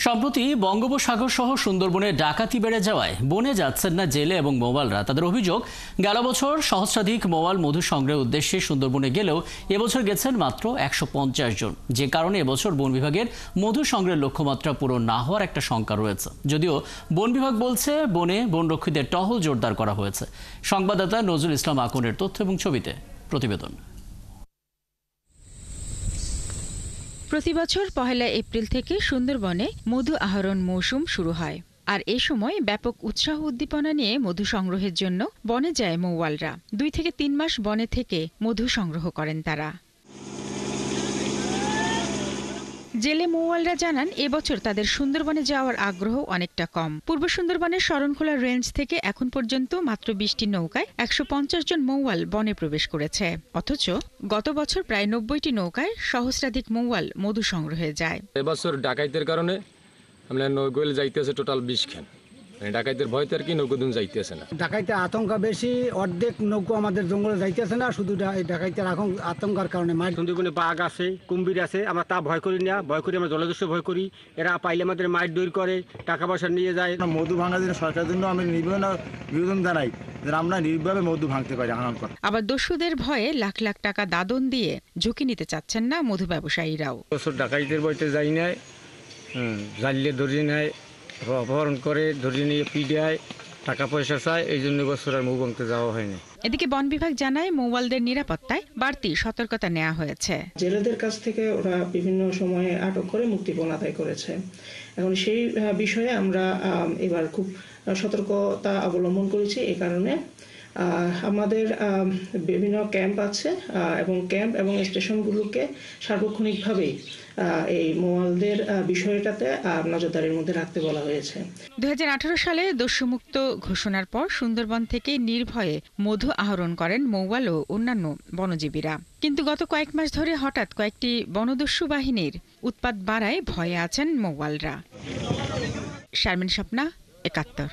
সম্প্রতি বঙ্গোপসাগর সহ সুন্দরবনে ডাকাতি বেড়ে যাওয়ায় বনে যাচ্ছেন না জেলে এবং মৌয়ালরা। তাদের অভিযোগ, গেল বছর সহস্রাধিক মৌয়াল মধু সংগ্রহের উদ্দেশ্যে সুন্দরবনে গেলেও এবছর গেছেন মাত্র ১৫০ জন, যে কারণে এবছর বন বিভাগের মধু সংগ্রহের লক্ষ্যমাত্রা পূরণ না হওয়ার একটা শঙ্কা রয়েছে। যদিও বন বিভাগ বলছে বনে বনরক্ষীদের টহল জোরদার করা হয়েছে। সংবাদদাতা নজরুল ইসলাম আকনের তথ্য এবং ছবিতে প্রতিবেদন। প্রতিবছর ১ এপ্রিল থেকে সুন্দরবনে মধু আহরণ মৌসুম শুরু হয়, আর এ সময় ব্যাপক উৎসাহ উদ্দীপনা নিয়ে মধু সংগ্রহের জন্য বনে যায় মৌয়ালরা। ২ থেকে ৩ মাস বনে থেকে মধু সংগ্রহ করেন তারা। জেলে মৌয়ালরা জানান, এবছর তাদের সুন্দরবনে যাওয়ার আগ্রহ অনেকটা কম। পূর্ব সুন্দরবনের শরণখোলা রেঞ্জ থেকে এখন পর্যন্ত মাত্র ২০টি নৌকায় ১৫০ জন মৌয়াল বনে প্রবেশ করেছে। অথচ গত বছর প্রায় ৯০টি নৌকায় সহস্রাধিক মৌয়াল মধু সংগ্রহে যায়। এবছর ডাকাইতের কারণে আমরা নৌকোল যাইতেছে টোটাল ২০ খান। ডাকাইতের ভয়তে আর কি নৌকোদুন যাইতেছে না। ডাকাইতে আতঙ্ক বেশি, অর্ধেক নৌকো আমাদের জঙ্গলে যাইতেছে না, শুধু ডাকাইতের আতঙ্কার কারণে। সুন্দরবনে বাঘ আছে, কুম্ভীর আছে, আমরা তা ভয় করি না। ভয় করি আমরা জলদস্যু ভয় করি। এরা পাইলে আমাদের মাইট দৌড় করে, টাকা পয়সা নিয়ে যায়। মধু ভাঙার জন্য সরকারের জন্য আমি নিবেদন জানাই যে আমরা নির্ভীকভাবে মধু ভাঙতে পারি। আবার দস্যুদের ভয়ে লাখ লাখ টাকা দাদন দিয়ে ঝুঁকি নিতে চাচ্ছেন না মধু ব্যবসায়ীরাও। বছর ডাকাইতের বইতে যাই নাই, জানলে ধরিয়ে নেয়, অপহরণ করে ধরিয়ে নিয়ে পিডিয়ায় টাকা পয়সা চায়। এই জন্য বছর আর মৌ ভাঙতে যাওয়া হয়নি। এদিকে বন বিভাগ জানায়, মৌয়ালদের নিরাপত্তায় বাড়তি সতর্কতা নেওয়া হয়েছে। জেলেদের কাছ থেকে ওরা বিভিন্ন সময়ে আটক করে মুক্তিপণ আদায় করেছে। এখন সেই বিষয়ে আমরা এবার খুব সতর্কতা অবলম্বন করেছি। এই কারণে আমাদের বিভিন্ন ক্যাম্প আছে এবং ক্যাম্প এবং স্টেশনগুলোকে সার্বক্ষণিকভাবেই এই মৌয়ালদের বিষয়টাতে নজরদারির মধ্যে রাখতে বলা হয়েছে। ২০১৮ সালে দস্যুমুক্ত ঘোষণার পর সুন্দরবন থেকে নির্ভয়ে মধু আহরণ করেন মৌয়াল ও অন্যান্য বনজীবীরা। কিন্তু গত কয়েক মাস ধরে হঠাৎ কয়েকটি বনদস্যু বাহিনীর উৎপাত বাড়ায় ভয়ে আছেন মৌয়ালরা। শারমিন স্বপ্না, ৭১।